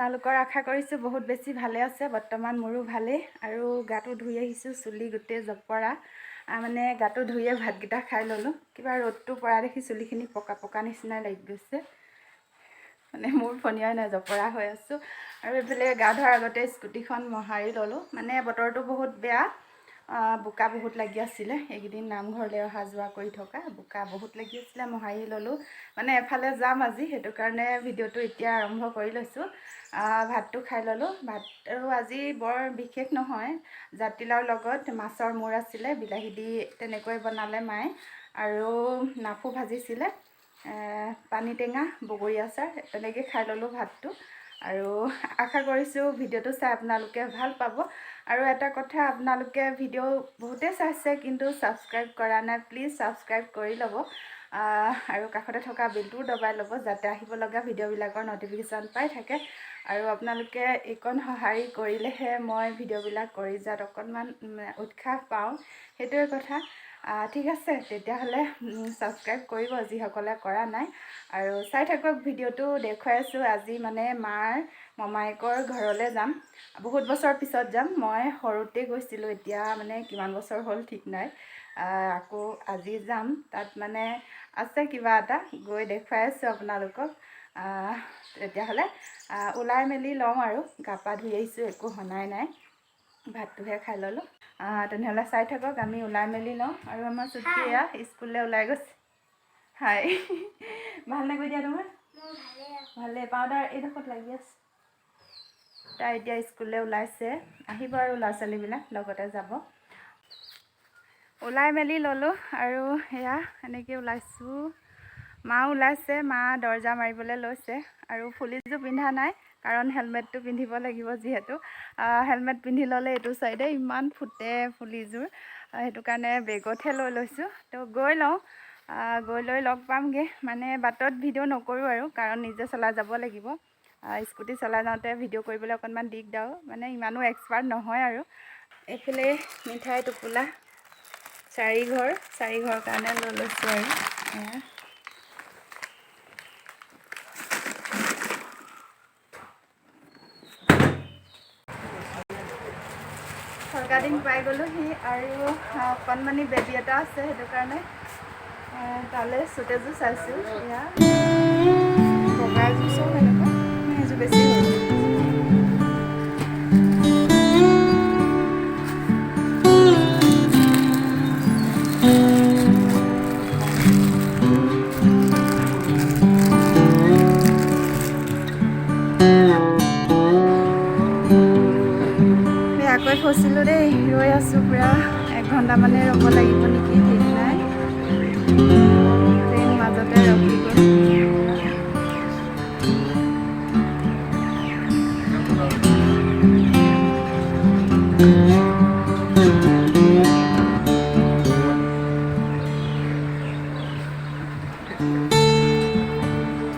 আপোনালোকৰ আশা কৰিছোঁ বহুত বেছি ভালে আছে। বৰ্তমান মোৰো ভালেই আৰু গাটো ধুই আহিছোঁ, চুলি গোটেই জপৰা। মানে গাটো ধুইয়ে ভাতকেইটা খাই ল'লোঁ। কিবা ৰ'দটো পৰা দেখি চুলিখিনি পকা পকা নিচিনাই লাগি গৈছে, মানে মোৰ ফনিয়াই নাই, জপৰা হৈ আছোঁ। আৰু এইফালে গা ধোৱাৰ আগতে স্কুটিখন মোহাৰি ল'লোঁ, মানে বতৰটো বহুত বেয়া, বোকা বহুত লাগি আছিলে। এইকেইদিন নামঘৰলৈ অহা যোৱা কৰি থকা বোকা বহুত লাগি আছিলে, মোহাৰি ল'লোঁ। মানে এফালে যাম আজি, সেইটো কাৰণে ভিডিঅ'টো এতিয়া আৰম্ভ কৰি লৈছোঁ। ভাতটো খাই ল'লোঁ। ভাত আৰু আজি বৰ বিশেষ নহয়, জাতিলাওৰ লগত মাছৰ মূৰ আছিলে, বিলাহী দি তেনেকৈ বনালে মায়ে, আৰু নাফু ভাজিছিলে, পানী টেঙা, বগৰী আচাৰ, তেনেকৈ খাই ল'লোঁ ভাতটো। আৰু আশা কৰিছোঁ ভিডিঅ'টো চাই আপোনালোকে ভাল পাব। আৰু এটা কথা, আপোনালোকে ভিডিঅ' বহুতেই চাইছে কিন্তু ছাবস্ক্ৰাইব কৰা নাই, প্লিজ ছাবস্ক্ৰাইব কৰি ল'ব। আৰু কাষতে থকা বেলটোও দবাই ল'ব, যাতে আহিব লগা ভিডিঅ'বিলাকৰ ন'টিফিকেশ্যন পাই থাকে। আৰু আপোনালোকে এইকণ সঁহাৰি কৰিলেহে মই ভিডিঅ'বিলাক কৰি যোৱাত অকণমান উৎসাহ পাওঁ, সেইটোৱে কথা। ঠিক আছে, তেতিয়াহ'লে ছাবস্ক্ৰাইব কৰিব যিসকলে কৰা নাই। আৰু চাই থাকক ভিডিঅ'টো। দেখুৱাই আছোঁ আজি মানে মাৰ মমায়েকৰ ঘৰলৈ যাম। বহুত বছৰ পিছত যাম। মই সৰুতে গৈছিলোঁ, এতিয়া মানে কিমান বছৰ হ'ল ঠিক নাই। আকৌ আজি যাম, তাত মানে আছে কিবা এটা, গৈ দেখুৱাই আছোঁ আপোনালোকক। তেতিয়াহ'লে ওলাই মেলি লওঁ আৰু। গা পা ধুই আহিছোঁ, একো সনাই নাই, ভাতটোহে খাই ল'লোঁ। তেনেহ'লে চাই থাকক, আমি ওলাই মেলি লওঁ। আৰু আমাৰ চুটি এয়া স্কুললৈ ওলাই গৈছে। হাই, ভালনে কৈ দিয়া তোমাৰ? ভালে। পাউডাৰ এইডোখৰত লাগি আছে। তাই এতিয়া স্কুললৈ ওলাইছে, আহিব আৰু ল'ৰা ছোৱালীবিলাক লগতে যাব। ওলাই মেলি ল'লোঁ আৰু এয়া এনেকৈ ওলাইছোঁ। মা ওলাইছে, মা দৰজা মাৰিবলৈ লৈছে। আৰু ফুলিযোৰ পিন্ধা নাই, কাৰণ হেলমেটটো পিন্ধিব লাগিব যিহেতু। হেলমেট পিন্ধি ল'লে এইটো চাইডে ইমান ফুটে ফুলিযোৰ, সেইটো কাৰণে বেগতহে লৈ লৈছোঁ। তো গৈ লওঁ, গৈ লৈ লগ পামগৈ। মানে বাটত ভিডিঅ' নকৰোঁ আৰু, কাৰণ নিজে চলাই যাব লাগিব। স্কুটি চলাই যাওঁতে ভিডিঅ' কৰিবলৈ অকণমান দিগদাৰ, মানে ইমানো এক্সপাৰ্ট নহয় আৰু। এইফালে মিঠাই টোপোলা 4 ঘৰ কাৰণে লৈ লৈছোঁ আৰু এয়া। ফৰকা দিন পাই গ'লোহি। আৰু অকণমানি বেবী এটা আছে, সেইটো কাৰণে তালৈ চুট এযোৰ চাইছোঁ। এয়া বগা এযোৰ চব এনেকুৱা, সেইযোৰ বেছি হ'ল। বেয়াকৈ ফচিলোঁ দেই, ৰৈ আছোঁ পূৰা 1 ঘণ্টামানে ৰ'ব লাগিব নেকি, ঠিক নাই। ট্ৰেইন মাজতে ৰখি গ'ল।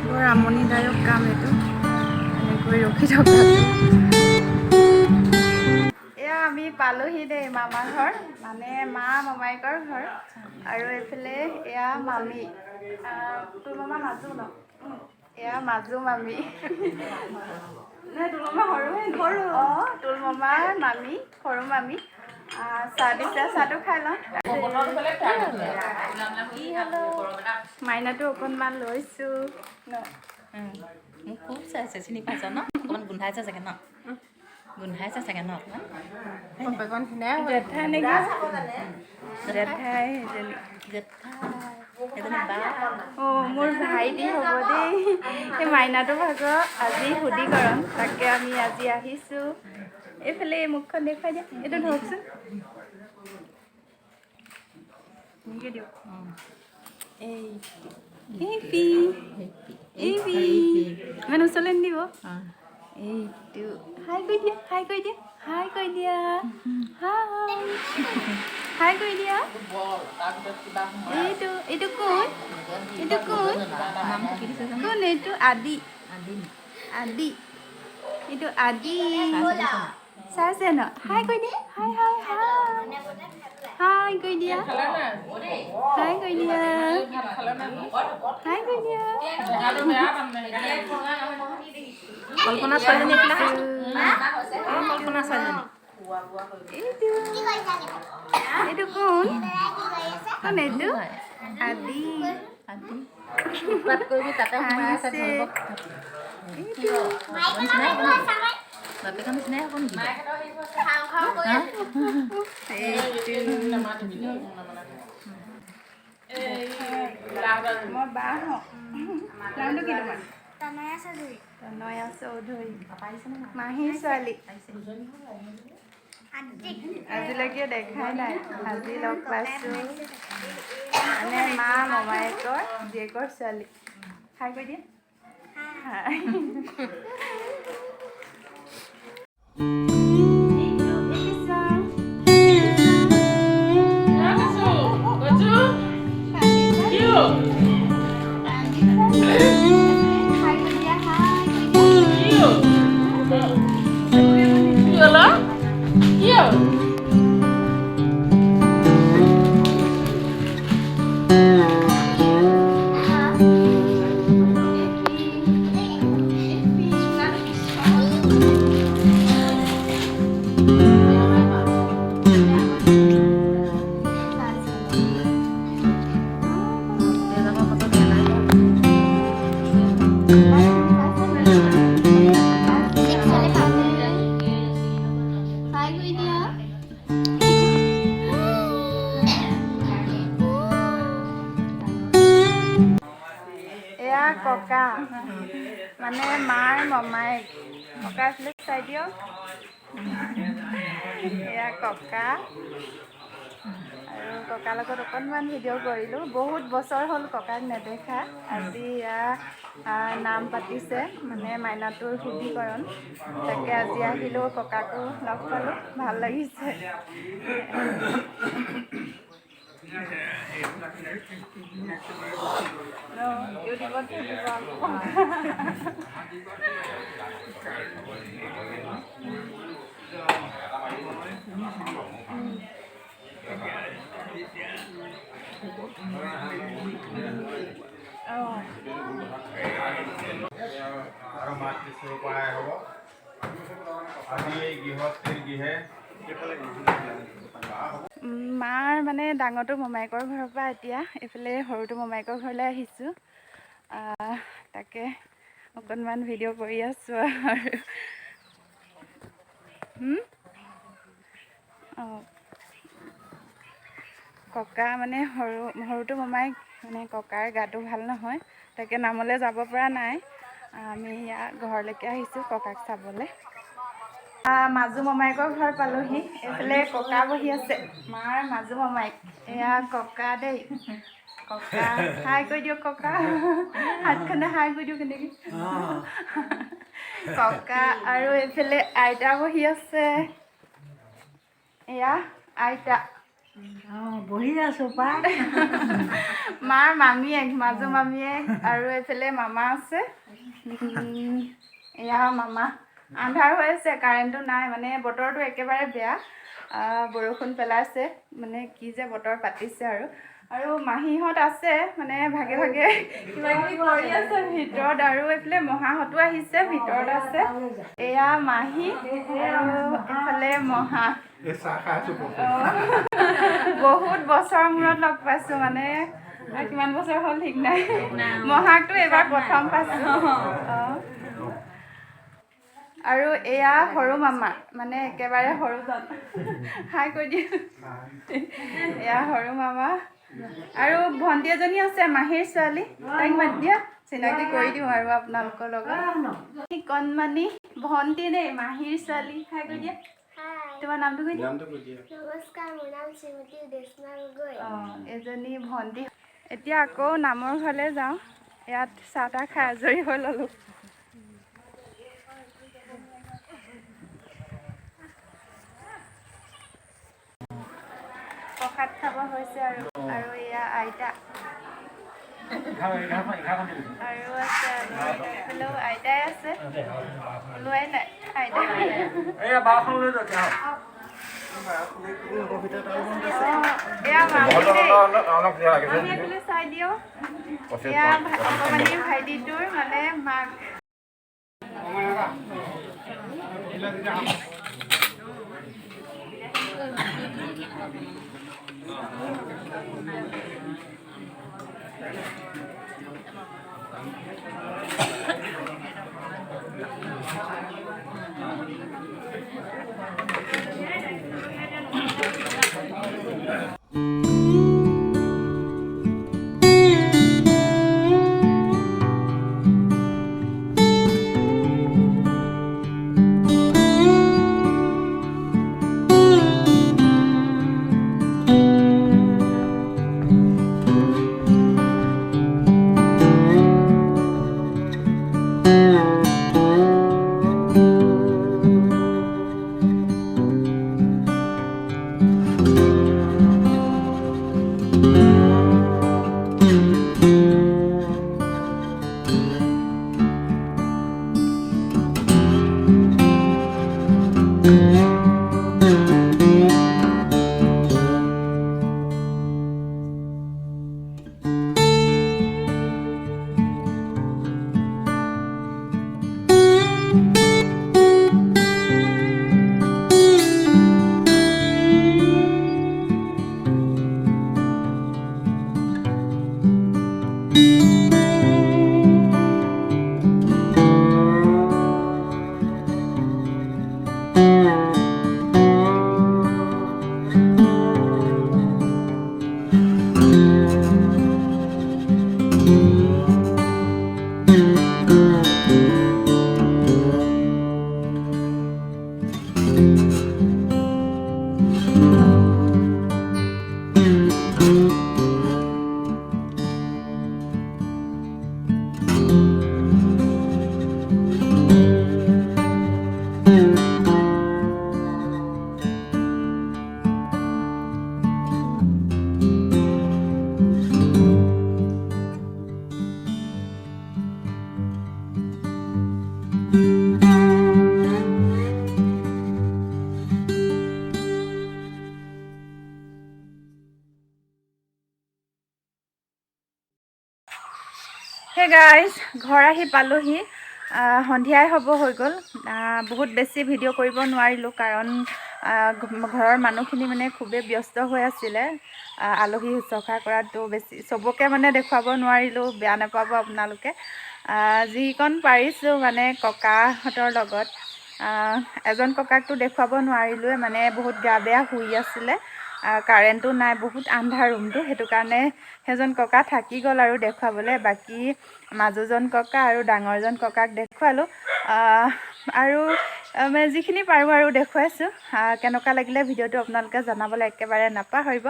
বৰ আমনিদায়ক কাম এইটো, এনেকৈ ৰখি থকাটো। এয়া আমি পালোহি দেই মামাৰ ঘৰ, মানে মা মমায়েকৰ ঘৰ। আৰু এইফালে এয়া মামী, তোৰ মামা মাজু ন? এয়া মাজু মামী। তোৰ মামা সৰু। অঁ, তোৰ মামাৰ মামী, সৰু মামী। চাহ দিছে, চাহটো খাই লওঁ। মাইনাটো অকণমান লৈছোঁ ন। মোক খুব চাইছে, চিনি পাইছ ন? অকণমান গোন্ধাইছে চাগে ন? গোন্ধাইছে চাগে ন অকণমান? জেঠাই নেকি? জেঠাই অঁ, মোৰ ভাইটি হ'ব দেই। এই মাইনাটো ভাগৰ আজি শুদ্ধিকৰণ, তাকে আমি আজি আহিছোঁ। এইফালে মুখখন দেখুৱাই দিয়া, এইটো ধৰকচোন। এনেকৈ দিয়ক। ইমান ওচৰলৈ নিদিব। এইটো হাই কৰি দিয়া, হাই কৰি দিয়া, হাই কৰি দিয়া, হাই কৰি দিয়া। এইটো কোন? এইটো কোন? কোন এইটো? আদি। আদি। এইটো আদি। চাইছে ন হাই কৈ দিয়া হাই হাই হাই হাই কৈ দিয়া হাই কৈ দিয়া হাই কৈ দিয়া কল্পনা ছোৱালীজনী কল্পনা ছোৱালীজনী এইটো কোন কোন এইটো আদি উৎপাত কৰিবি তাতে সোমাই আছে বাপেকৰ নিচিনাই হ'ব নেকি মই বাহ হওঁ নামটো কি তোমাৰ তনয়া চৌধুৰী মাহীৰ ছোৱালী আজিলৈকে দেখাই নাই আজি লগ পাইছোঁ মানে মা মমায়েকৰ জীয়েকৰ ছোৱালী হাই কৈ দিয়া হাই এয়া ককা মানে মাৰ মমায়েক ককা আছিলে চাই দিয়ক এয়া ককা আৰু ককাৰ লগত অকণমান ভিডিঅ' কৰিলোঁ বহুত বছৰ হ'ল ককাক নেদেখা আজি এয়া নাম পাতিছে মানে মাইনাটোৰ শুদ্ধিকৰণ তাকে আজি আহিলোঁ ককাকো লগ পালোঁ ভাল লাগিছে ইউটিউবত থাকিব মাৰ মানে ডাঙৰটো মমায়েকৰ ঘৰৰ পৰা এতিয়া এইফালে সৰুটো মমায়েকৰ ঘৰলৈ আহিছোঁ তাকে অকণমান ভিডিঅ' কৰি আছোঁ আৰু অঁ ককা মানে সৰুটো মমায়েক মানে ককাৰ গাটো ভাল নহয় তাকে নামলৈ যাব পৰা নাই আমি ইয়াত ঘৰলৈকে আহিছোঁ ককাক চাবলৈ মাজু মমায়েকৰ ঘৰ পালোহি এইফালে ককা বহি আছে মাৰ মাজু মমায়েক এয়া ককা দেই ককা হাই কৈ দিয়ক ককা হাতখনে হাই কৈ দিয়ক কেনেকৈ ককা আৰু এইফালে আইতা বহি আছে এয়া আইতা বহি আছো পা মাৰ মামীয়েক মাজু মামীয়েক আৰু এইফালে মামা আছে এয়া মামা আন্ধাৰ হৈ আছে কাৰেণ্টটো নাই মানে বতৰটো একেবাৰে বেয়া বৰষুণ পেলাইছে মানে কি যে বতৰ পাতিছে আৰু মাহীহঁত আছে মানে ভাগে ভাগে কিবা কিবি কৰি আছে ভিতৰত আৰু এইফালে মহাহঁতো আহিছে ভিতৰত আছে এয়া মাহী আৰু এইফালে মহা বহুত বছৰৰ মূৰত লগ পাইছোঁ মানে কিমান বছৰ হ'ল ঠিক নাই মহাকটো এইবাৰ প্ৰথম পাইছোঁ আৰু এয়া সৰু মামা মানে একেবাৰে সৰুজন হাই কৈ দিয়ে এয়া সৰু মামা আৰু ভণ্টি এজনী আছে মাহীৰ ছোৱালী তাইক মাতি দিয়া চিনাকি কৰি দিওঁ আৰু আপোনালোকৰ লগত কণমানি ভণ্টি দেই মাহীৰ ছোৱালী হাই কৈ দিয়া তোমাৰ নামটো কৈ দিয়া নমস্কাৰ মোৰ নাম শ্ৰীমতী দেশনা গগৈ এজনী ভণ্টি এতিয়া আকৌ নামৰ ঘৰলৈ যাওঁ ইয়াত চাহ তাহ খাই আজৰি হৈ ল'লোঁ প্ৰসাদ খাব হৈছে আৰু এয়া আইতা আৰু আছে এইফালেও আইতাই আছে ওলোৱাই নাই এয়া বাৰখনলৈ যাওক এয়া অলপ চাই দিওঁ এয়া অকণমানি ভাইটিটোৰ মানে মাক হে গাইজ ঘৰ আহি পালোহি সন্ধিয়াই হ'ব হৈ গ'ল বহুত বেছি ভিডিঅ' কৰিব নোৱাৰিলোঁ কাৰণ ঘৰৰ মানুহখিনি মানে খুবেই ব্যস্ত হৈ আছিলে আলহী শুশ্ৰূষা কৰাটো বেছি চবকে মানে দেখুৱাব নোৱাৰিলোঁ বেয়া নাপাব আপোনালোকে যিকণ পাৰিছোঁ মানে ককাহঁতৰ লগত এজন ককাকটো দেখুৱাব নোৱাৰিলোৱে মানে বহুত গা বেয়া শুই আছিলে কাৰেণ্টো নাই বহুত আন্ধাৰ ৰুমটো সেইটো কাৰণে সেইজন ককা থাকি গ'ল আৰু দেখুৱাবলৈ বাকী মাজুজন ককা আৰু ডাঙৰজন ককাক দেখুৱালোঁ আৰু যিখিনি পাৰোঁ আৰু দেখুৱাইছোঁ কেনেকুৱা লাগিলে ভিডিঅ'টো আপোনালোকে জনাবলৈ একেবাৰে নাপাহৰিব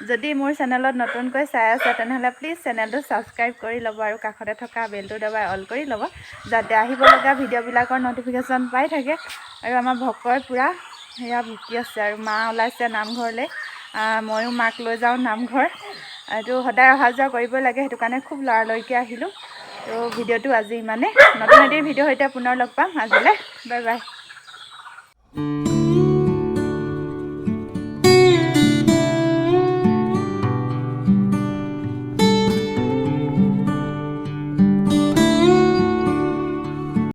যদি মোৰ চেনেলত নতুনকৈ চাই আছে তেনেহ'লে প্লিজ চেনেলটো ছাবস্ক্ৰাইব কৰি ল'ব আৰু কাষতে থকা বেলটো দবাই অল কৰি ল'ব যাতে আহিব লগা ভিডিঅ'বিলাকৰ ন'টিফিকেশ্যন পাই থাকে আৰু আমাৰ ভকই পূৰা সেয়া ভুকি আছে আৰু মা ওলাইছে নামঘৰলৈ ময়ো মাক লৈ যাওঁ নামঘৰ এইটো সদায় অহা যোৱা কৰিব লাগে সেইটো কাৰণে খুব লৰালৰিকৈ আহিলোঁ তো ভিডিঅ'টো আজি ইমানে নতুন এটি ভিডিঅ'ৰ সৈতে পুনৰ লগ পাম আজিলৈ বাই বাই